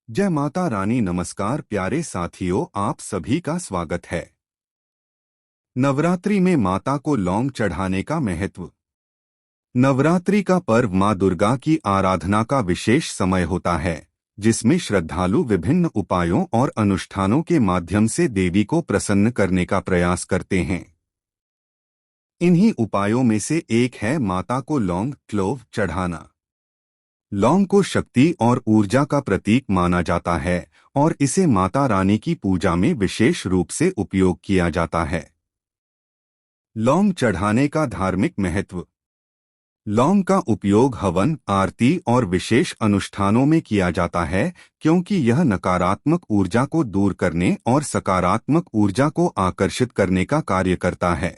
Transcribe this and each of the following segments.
जय माता रानी। नमस्कार प्यारे साथियों, आप सभी का स्वागत है। नवरात्रि में माता को लौंग चढ़ाने का महत्व। नवरात्रि का पर्व मां दुर्गा की आराधना का विशेष समय होता है, जिसमें श्रद्धालु विभिन्न उपायों और अनुष्ठानों के माध्यम से देवी को प्रसन्न करने का प्रयास करते हैं। इन्हीं उपायों में से एक है माता को लौंग क्लोव चढ़ाना। लौंग को शक्ति और ऊर्जा का प्रतीक माना जाता है और इसे माता रानी की पूजा में विशेष रूप से उपयोग किया जाता है। लौंग चढ़ाने का धार्मिक महत्व। लौंग का उपयोग हवन, आरती और विशेष अनुष्ठानों में किया जाता है, क्योंकि यह नकारात्मक ऊर्जा को दूर करने और सकारात्मक ऊर्जा को आकर्षित करने का कार्य करता है।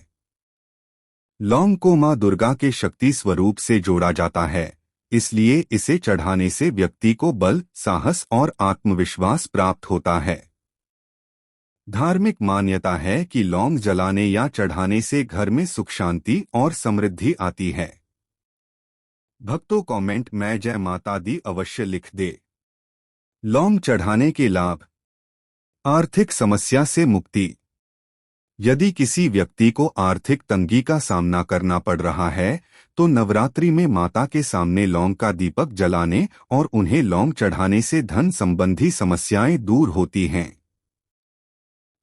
लौंग को मां दुर्गा के शक्ति स्वरूप से जोड़ा जाता है, इसलिए इसे चढ़ाने से व्यक्ति को बल, साहस और आत्मविश्वास प्राप्त होता है। धार्मिक मान्यता है कि लौंग जलाने या चढ़ाने से घर में सुख, शांति और समृद्धि आती है। भक्तों कमेंट में जय माता दी अवश्य लिख दे। लौंग चढ़ाने के लाभ। आर्थिक समस्या से मुक्ति। यदि किसी व्यक्ति को आर्थिक तंगी का सामना करना पड़ रहा है, तो नवरात्रि में माता के सामने लौंग का दीपक जलाने और उन्हें लौंग चढ़ाने से धन संबंधी समस्याएं दूर होती हैं।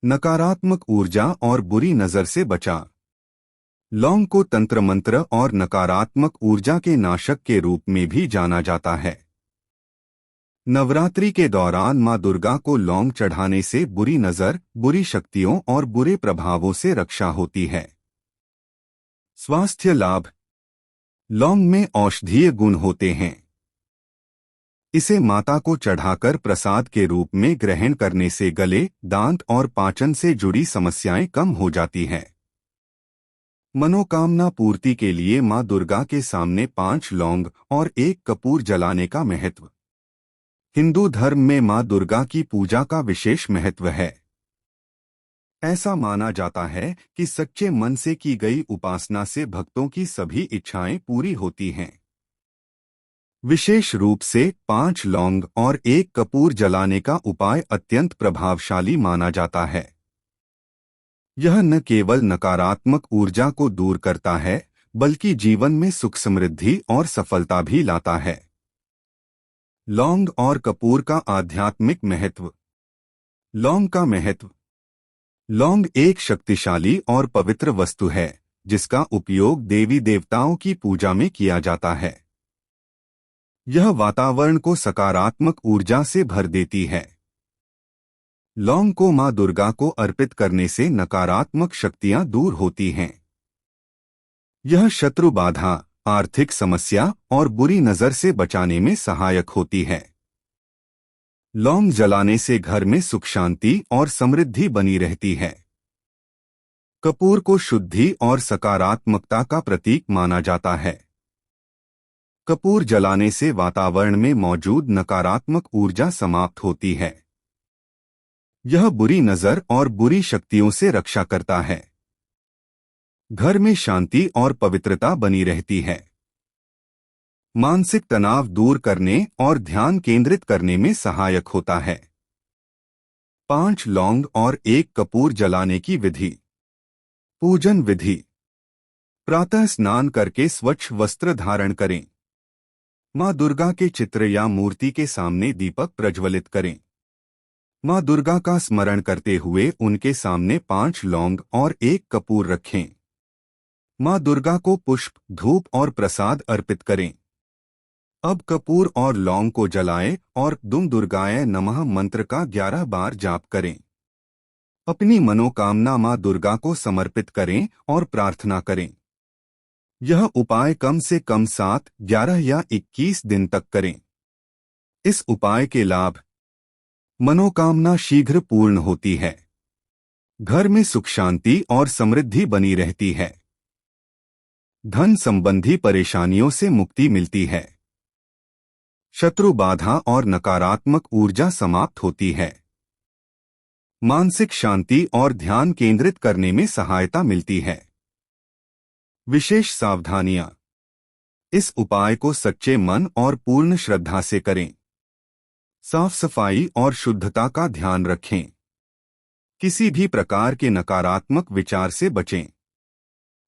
नकारात्मक ऊर्जा और बुरी नजर से बचा। लौंग को तंत्र मंत्र और नकारात्मक ऊर्जा के नाशक के रूप में भी जाना जाता है। नवरात्रि के दौरान मां दुर्गा को लौंग चढ़ाने से बुरी नजर, बुरी शक्तियों और बुरे प्रभावों से रक्षा होती है। स्वास्थ्य लाभ। लौंग में औषधीय गुण होते हैं। इसे माता को चढ़ाकर प्रसाद के रूप में ग्रहण करने से गले, दांत और पाचन से जुड़ी समस्याएं कम हो जाती हैं। मनोकामना पूर्ति के लिए मां दुर्गा के सामने 5 लौंग और 1 कपूर जलाने का महत्व। हिंदू धर्म में मां दुर्गा की पूजा का विशेष महत्व है। ऐसा माना जाता है कि सच्चे मन से की गई उपासना से भक्तों की सभी इच्छाएं पूरी होती हैं। विशेष रूप से 5 लौंग और 1 कपूर जलाने का उपाय अत्यंत प्रभावशाली माना जाता है। यह न केवल नकारात्मक ऊर्जा को दूर करता है, बल्कि जीवन में सुख, समृद्धि और सफलता भी लाता है। लौंग और कपूर का आध्यात्मिक महत्व। लौंग का महत्व। लौंग एक शक्तिशाली और पवित्र वस्तु है, जिसका उपयोग देवी देवताओं की पूजा में किया जाता है। यह वातावरण को सकारात्मक ऊर्जा से भर देती है। लौंग को मां दुर्गा को अर्पित करने से नकारात्मक शक्तियां दूर होती हैं। यह शत्रु बाधा, आर्थिक समस्या और बुरी नजर से बचाने में सहायक होती है। लौंग जलाने से घर में सुख, शांति और समृद्धि बनी रहती है। कपूर को शुद्धि और सकारात्मकता का प्रतीक माना जाता है। कपूर जलाने से वातावरण में मौजूद नकारात्मक ऊर्जा समाप्त होती है। यह बुरी नजर और बुरी शक्तियों से रक्षा करता है। घर में शांति और पवित्रता बनी रहती है। मानसिक तनाव दूर करने और ध्यान केंद्रित करने में सहायक होता है। 5 लौंग और 1 कपूर जलाने की विधि। पूजन विधि। प्रातः स्नान करके स्वच्छ वस्त्र धारण करें। मां दुर्गा के चित्र या मूर्ति के सामने दीपक प्रज्वलित करें। मां दुर्गा का स्मरण करते हुए उनके सामने 5 लौंग और 1 कपूर रखें। मां दुर्गा को पुष्प, धूप और प्रसाद अर्पित करें। अब कपूर और लौंग को जलाएं और दुम दुर्गाय नमः मंत्र का 11 बार जाप करें। अपनी मनोकामना मां दुर्गा को समर्पित करें और प्रार्थना करें। यह उपाय कम से कम 7, 11 या 21 दिन तक करें। इस उपाय के लाभ। मनोकामना शीघ्र पूर्ण होती है। घर में सुख, शांति और समृद्धि बनी रहती है। धन संबंधी परेशानियों से मुक्ति मिलती है। शत्रु बाधा और नकारात्मक ऊर्जा समाप्त होती है। मानसिक शांति और ध्यान केंद्रित करने में सहायता मिलती है। विशेष सावधानियां। इस उपाय को सच्चे मन और पूर्ण श्रद्धा से करें। साफ सफाई और शुद्धता का ध्यान रखें। किसी भी प्रकार के नकारात्मक विचार से बचें।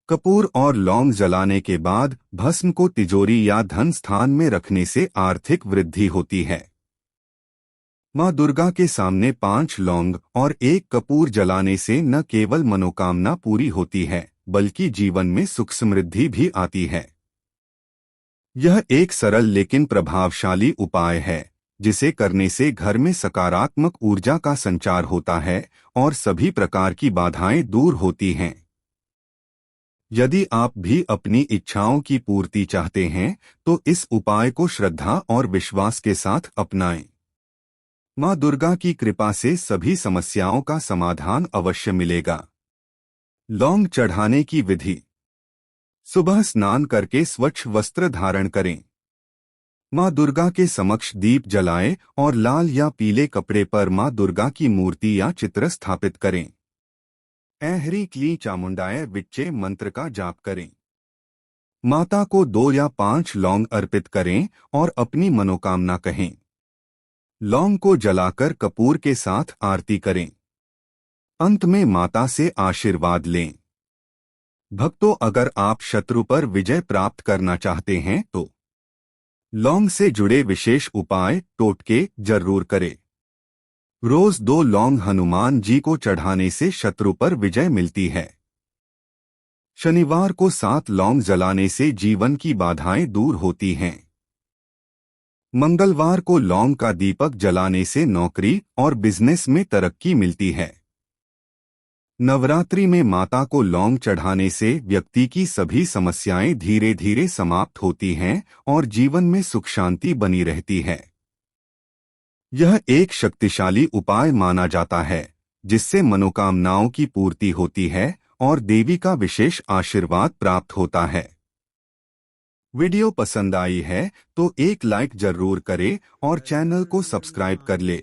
कपूर और लौंग जलाने के बाद भस्म को तिजोरी या धन स्थान में रखने से आर्थिक वृद्धि होती है। मां दुर्गा के सामने 5 लौंग और 1 कपूर जलाने से न केवल मनोकामना पूरी होती है, बल्कि जीवन में सुख समृद्धि भी आती है। यह एक सरल लेकिन प्रभावशाली उपाय है, जिसे करने से घर में सकारात्मक ऊर्जा का संचार होता है और सभी प्रकार की बाधाएं दूर होती हैं। यदि आप भी अपनी इच्छाओं की पूर्ति चाहते हैं, तो इस उपाय को श्रद्धा और विश्वास के साथ अपनाएं। मां दुर्गा की कृपा से सभी समस्याओं का समाधान अवश्य मिलेगा। लौंग चढ़ाने की विधि। सुबह स्नान करके स्वच्छ वस्त्र धारण करें। मां दुर्गा के समक्ष दीप जलाएं और लाल या पीले कपड़े पर मां दुर्गा की मूर्ति या चित्र स्थापित करें। ऐ क्ली चामुंडाय विच्चे मंत्र का जाप करें। माता को 2 या 5 लौंग अर्पित करें और अपनी मनोकामना कहें। लौंग को जलाकर कपूर के साथ आरती करें। अंत में माता से आशीर्वाद लें। भक्तों, अगर आप शत्रु पर विजय प्राप्त करना चाहते हैं तो लौंग से जुड़े विशेष उपाय टोटके जरूर करें। रोज 2 लौंग हनुमान जी को चढ़ाने से शत्रु पर विजय मिलती है। शनिवार को 7 लौंग जलाने से जीवन की बाधाएं दूर होती हैं। मंगलवार को लौंग का दीपक जलाने से नौकरी और बिजनेस में तरक्की मिलती है। नवरात्रि में माता को लौंग चढ़ाने से व्यक्ति की सभी समस्याएं धीरे धीरे समाप्त होती हैं और जीवन में सुख शांति बनी रहती है। यह एक शक्तिशाली उपाय माना जाता है, जिससे मनोकामनाओं की पूर्ति होती है और देवी का विशेष आशीर्वाद प्राप्त होता है। वीडियो पसंद आई है तो एक लाइक जरूर करें और चैनल को सब्सक्राइब कर ले।